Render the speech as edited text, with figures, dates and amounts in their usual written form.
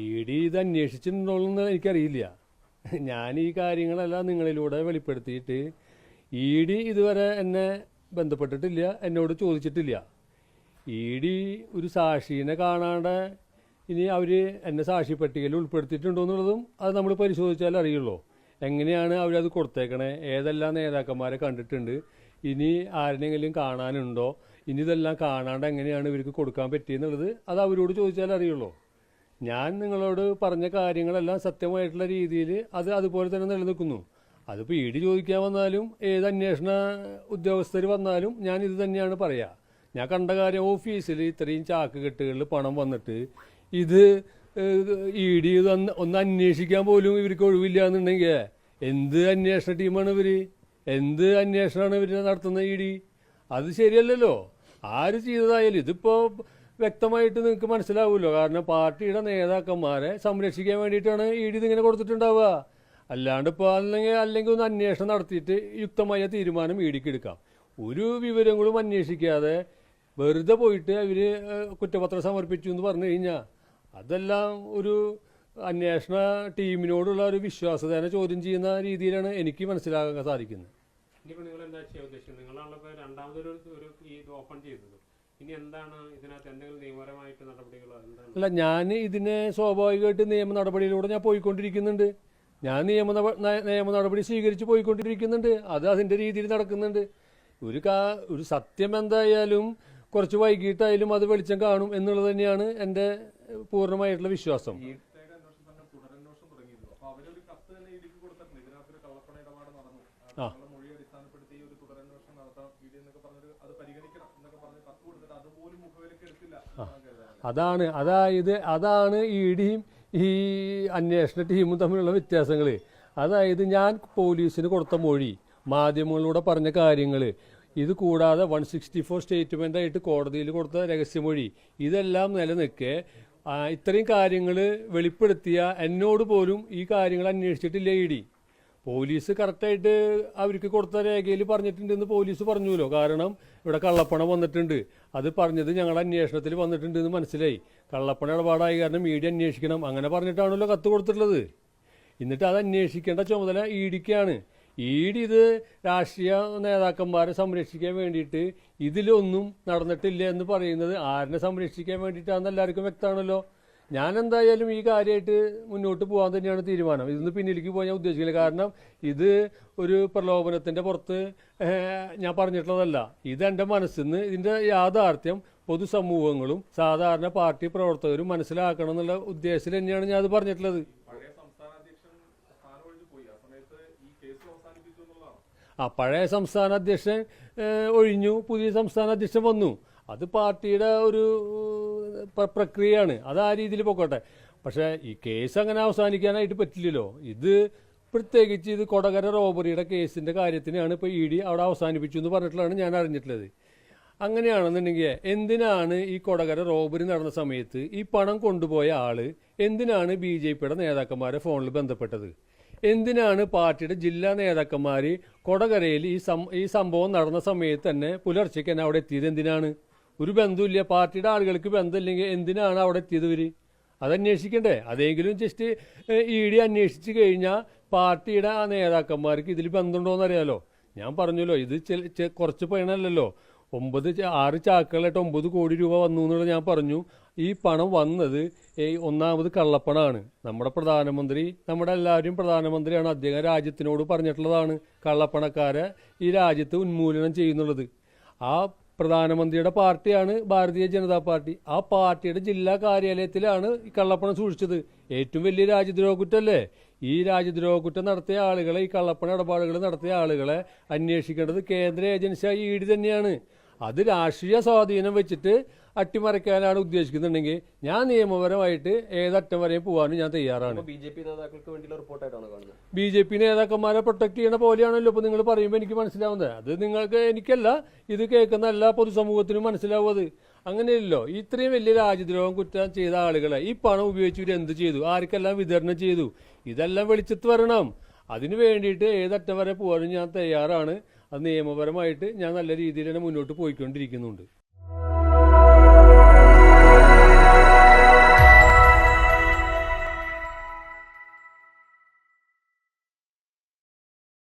ED ഇത് അന്വേഷിച്ചിട്ടുണ്ടോയെന്ന് എനിക്കറിയില്ല. ഞാൻ ഈ കാര്യങ്ങളെല്ലാം നിങ്ങളിലൂടെ വെളിപ്പെടുത്തിയിട്ട് ED ഇതുവരെ എന്നെ ബന്ധപ്പെട്ടിട്ടില്ല, എന്നോട് ചോദിച്ചിട്ടില്ല. ED ഒരു സാക്ഷീനെ കാണാണ്ട് ഇനി അവർ എന്നെ സാക്ഷി പട്ടികയിൽ ഉൾപ്പെടുത്തിയിട്ടുണ്ടോ എന്നുള്ളതും അത് നമ്മൾ പരിശോധിച്ചാൽ അറിയുള്ളൂ. എങ്ങനെയാണ് അവരത് കൊടുത്തേക്കണേ, ഏതെല്ലാം നേതാക്കന്മാരെ കണ്ടിട്ടുണ്ട്, ഇനി ആരെങ്കിലും കാണാനുണ്ടോ, ഇനി ഇതെല്ലാം കാണാണ്ട് എങ്ങനെയാണ് ഇവർക്ക് കൊടുക്കാൻ പറ്റിയെന്നുള്ളത് അത് അവരോട് ചോദിച്ചാൽ അറിയുള്ളൂ. ഞാൻ നിങ്ങളോട് പറഞ്ഞ കാര്യങ്ങളെല്ലാം സത്യമായിട്ടുള്ള രീതിയിൽ അത് അതുപോലെ തന്നെ നിലനിൽക്കുന്നു. അതിപ്പോൾ ED ചോദിക്കാൻ വന്നാലും ഏത് അന്വേഷണ ഉദ്യോഗസ്ഥർ വന്നാലും ഞാൻ ഇത് തന്നെയാണ് പറയുക. ഞാൻ കണ്ട കാര്യം, ഓഫീസിൽ ഇത്രയും ചാക്ക് കെട്ടുകളിൽ പണം വന്നിട്ട് ഇത് ED ഒന്ന് അന്വേഷിക്കാൻ പോലും ഇവർക്ക് ഒഴിവില്ല എന്നുണ്ടെങ്കിൽ എന്ത് അന്വേഷണ ടീമാണ് ഇവർ, എന്ത് അന്വേഷണമാണ് ഇവർ നടത്തുന്നത് ED? അത് ശരിയല്ലല്ലോ. ആര് ചെയ്തതായാലും ഇതിപ്പോൾ വ്യക്തമായിട്ട് നിങ്ങൾക്ക് മനസ്സിലാവുമല്ലോ. കാരണം പാർട്ടിയുടെ നേതാക്കന്മാരെ സംരക്ഷിക്കാൻ വേണ്ടിയിട്ടാണ് ED ഇതിങ്ങനെ കൊടുത്തിട്ടുണ്ടാവുക. അല്ലാണ്ട് ഇപ്പോൾ അല്ലെങ്കിൽ ഒന്ന് അന്വേഷണം നടത്തിയിട്ട് യുക്തമായ തീരുമാനം EDക്ക് എടുക്കാം. ഒരു വിവരങ്ങളും അന്വേഷിക്കാതെ വെറുതെ പോയിട്ട് അവർ കുറ്റപത്രം സമർപ്പിച്ചു എന്ന് പറഞ്ഞു കഴിഞ്ഞാൽ അതെല്ലാം ഒരു അന്വേഷണ ടീമിനോടുള്ള ഒരു വിശ്വാസതയെ ചോദ്യം ചെയ്യുന്ന രീതിയിലാണ് എനിക്ക് മനസ്സിലാക്കാൻ സാധിക്കുന്നത്. ഇനിയിപ്പോൾ നിങ്ങൾ എന്താ ചെയ്യാൻ ഉദ്ദേശിച്ചത്? നിങ്ങളാണല്ലോ രണ്ടാമതൊരു ഓപ്പൺ ചെയ്തത്. ഇനി എന്താണ് ഇതിനകത്ത് എന്തെങ്കിലും നിയമപരമായിട്ട് നടപടികളോ എന്താണ്? അല്ല, ഞാൻ ഇതിനെ സ്വാഭാവികമായിട്ട് നിയമ നടപടിയിലൂടെ ഞാൻ പോയിക്കൊണ്ടിരിക്കുന്നുണ്ട്. ഞാൻ നിയമ നടപടി സ്വീകരിച്ച് പോയിക്കൊണ്ടിരിക്കുന്നുണ്ട്. അത് അതിൻ്റെ രീതിയിൽ നടക്കുന്നുണ്ട്. ഒരു സത്യം എന്തായാലും കുറച്ച് വൈകിട്ടായാലും അത് വെളിച്ചം കാണും എന്നുള്ളത് തന്നെയാണ് എൻ്റെ പൂർണ്ണമായിട്ടുള്ള വിശ്വാസം. അതാണ് EDയും ഈ അന്വേഷണ ടീമും തമ്മിലുള്ള വ്യത്യാസങ്ങൾ. അതായത് ഞാൻ പോലീസിന് കൊടുത്ത മൊഴി, മാധ്യമങ്ങളിലൂടെ പറഞ്ഞ കാര്യങ്ങൾ, ഇത് കൂടാതെ 164 സ്റ്റേറ്റ്മെൻ്റ് ആയിട്ട് കോടതിയിൽ കൊടുത്ത രഹസ്യമൊഴി, ഇതെല്ലാം നിലനിൽക്കെ ഇത്രയും കാര്യങ്ങൾ വെളിപ്പെടുത്തിയ എന്നോട് പോലും ഈ കാര്യങ്ങൾ അന്വേഷിച്ചിട്ടില്ല ED. പോലീസ് കറക്റ്റായിട്ട് അവർക്ക് കൊടുത്ത രേഖയിൽ പറഞ്ഞിട്ടുണ്ടെന്ന് പോലീസ് പറഞ്ഞുല്ലോ. കാരണം ഇവിടെ കള്ളപ്പണം വന്നിട്ടുണ്ട്, അത് പറഞ്ഞത് ഞങ്ങളുടെ അന്വേഷണത്തിൽ വന്നിട്ടുണ്ടെന്ന് മനസ്സിലായി. കള്ളപ്പണ ഇടപാടായ കാരണം ED അന്വേഷിക്കണം, അങ്ങനെ പറഞ്ഞിട്ടാണല്ലോ കത്ത് കൊടുത്തിട്ടുള്ളത്. എന്നിട്ട് അത് അന്വേഷിക്കേണ്ട ചുമതല EDക്കാണ്. ED ഇത് രാഷ്ട്രീയ നേതാക്കന്മാരെ സംരക്ഷിക്കാൻ വേണ്ടിയിട്ട് ഇതിലൊന്നും നടന്നിട്ടില്ല എന്ന് പറയുന്നത് ആരിനെ സംരക്ഷിക്കാൻ വേണ്ടിയിട്ടാണെന്ന് എല്ലാവർക്കും വ്യക്തമാണല്ലോ. ഞാൻ എന്തായാലും ഈ കാര്യമായിട്ട് മുന്നോട്ട് പോകാൻ തന്നെയാണ് തീരുമാനം. ഇതിന്ന് പിന്നിലേക്ക് പോകാൻ ഞാൻ ഉദ്ദേശിക്കില്ല. കാരണം ഇത് ഒരു പ്രലോഭനത്തിൻ്റെ പുറത്ത് ഞാൻ പറഞ്ഞിട്ടുള്ളതല്ല. ഇതെൻ്റെ മനസ്സിൽ നിന്ന് ഇതിൻ്റെ യാഥാർത്ഥ്യം പൊതുസമൂഹങ്ങളും സാധാരണ പാർട്ടി പ്രവർത്തകരും മനസ്സിലാക്കണം എന്നുള്ള ഉദ്ദേശത്തിൽ തന്നെയാണ് ഞാൻ അത് പറഞ്ഞിട്ടുള്ളത്. പഴയ സംസ്ഥാന അധ്യക്ഷൻ ഒഴിഞ്ഞു, പുതിയ സംസ്ഥാന അധ്യക്ഷൻ വന്നു. അത് പാർട്ടിയുടെ ഒരു പ്രക്രിയയാണ്, അത് ആ രീതിയിൽ പോക്കോട്ടെ. പക്ഷേ ഈ കേസ് അങ്ങനെ അവസാനിക്കാനായിട്ട് പറ്റില്ലല്ലോ. ഇത് പ്രത്യേകിച്ച് ഇത് കൊടകര റോബറിയുടെ കേസിൻ്റെ കാര്യത്തിനാണ് ഇപ്പോൾ ED അവിടെ അവസാനിപ്പിച്ചു എന്ന് പറഞ്ഞിട്ടുള്ളതാണ് ഞാൻ അറിഞ്ഞിട്ടുള്ളത്. അങ്ങനെയാണെന്നുണ്ടെങ്കിൽ എന്തിനാണ് ഈ കൊടകര റോബറി നടന്ന സമയത്ത് ഈ പണം കൊണ്ടുപോയ ആൾ എന്തിനാണ് BJPയുടെ നേതാക്കന്മാരെ ഫോണിൽ ബന്ധപ്പെട്ടത്? എന്തിനാണ് പാർട്ടിയുടെ ജില്ലാ നേതാക്കന്മാർ കൊടകരയിൽ ഈ സംഭവം നടന്ന സമയത്ത് തന്നെ പുലർച്ചയ്ക്ക് തന്നെ അവിടെ എത്തിയത്? എന്തിനാണ്? ഒരു ബന്ധമില്ല, പാർട്ടിയുടെ ആളുകൾക്ക് ബന്ധമില്ലെങ്കിൽ എന്തിനാണ് അവിടെ എത്തിയത്? ഇവർ അതന്വേഷിക്കണ്ടേ? അതെങ്കിലും ജസ്റ്റ് ED അന്വേഷിച്ച് കഴിഞ്ഞാൽ പാർട്ടിയുടെ ആ നേതാക്കന്മാർക്ക് ഇതിൽ ബന്ധമുണ്ടോയെന്ന് അറിയാലോ. ഞാൻ പറഞ്ഞല്ലോ, ഇത് കുറച്ച് പണമല്ലല്ലോ. 6 ചാക്കുകളായിട്ട് 9 കോടി രൂപ വന്നു എന്നുള്ളത് ഞാൻ പറഞ്ഞു. ഈ പണം വന്നത് ഒന്നാമത് കള്ളപ്പണമാണ്. നമ്മുടെ പ്രധാനമന്ത്രി, നമ്മുടെ എല്ലാവരും പ്രധാനമന്ത്രിയാണ്, അദ്ദേഹം രാജ്യത്തിനോട് പറഞ്ഞിട്ടുള്ളതാണ് കള്ളപ്പണക്കാരെ ഈ രാജ്യത്ത് ഉന്മൂലനം ചെയ്യുന്നുള്ളത്. ആ പ്രധാനമന്ത്രിയുടെ പാർട്ടിയാണ് ഭാരതീയ ജനതാ പാർട്ടി. ആ പാർട്ടിയുടെ ജില്ലാ കാര്യാലയത്തിലാണ് ഈ കള്ളപ്പണം സൂക്ഷിച്ചത്. ഏറ്റവും വലിയ രാജ്യദ്രോഹ കുറ്റമല്ലേ? ഈ രാജ്യദ്രോഹ കുറ്റം നടത്തിയ ആളുകളെ, ഈ കള്ളപ്പണ ഇടപാടുകൾ നടത്തിയ ആളുകളെ അന്വേഷിക്കേണ്ടത് കേന്ദ്ര ഏജൻസിയായ ED തന്നെയാണ്. അത് രാഷ്ട്രീയ സ്വാധീനം വെച്ചിട്ട് അട്ടിമറിക്കാനാണ് ഉദ്ദേശിക്കുന്നുണ്ടെങ്കിൽ ഞാൻ നിയമപരമായിട്ട് ഏതറ്റം വരെയും പോകാനും ഞാൻ തയ്യാറാണ്. BJP നേതാക്കന്മാരെ പ്രൊട്ടക്ട് ചെയ്യണ പോലെയാണല്ലോ ഇപ്പോൾ നിങ്ങൾ പറയുമ്പോൾ എനിക്ക് മനസ്സിലാവുന്നത്. അത് നിങ്ങൾക്ക്, എനിക്കല്ല, ഇത് കേൾക്കുന്ന എല്ലാ പൊതുസമൂഹത്തിനും മനസ്സിലാവും. അത് അങ്ങനെയല്ലോ. ഇത്രയും വലിയ രാജ്യദ്രോഹം കുറ്റം ചെയ്ത ആളുകളെ ഈ പണം ഉപയോഗിച്ച് ഇവർ എന്ത് ചെയ്തു, ആർക്കെല്ലാം വിതരണം ചെയ്തു, ഇതെല്ലാം വെളിച്ചത്ത് വരണം. അതിന് വേണ്ടിയിട്ട് ഏതറ്റം വരെ പോകാനും ഞാൻ തയ്യാറാണ്. അത് നിയമപരമായിട്ട് ഞാൻ നല്ല രീതിയിൽ തന്നെ മുന്നോട്ട് പോയിക്കൊണ്ടിരിക്കുന്നുണ്ട്.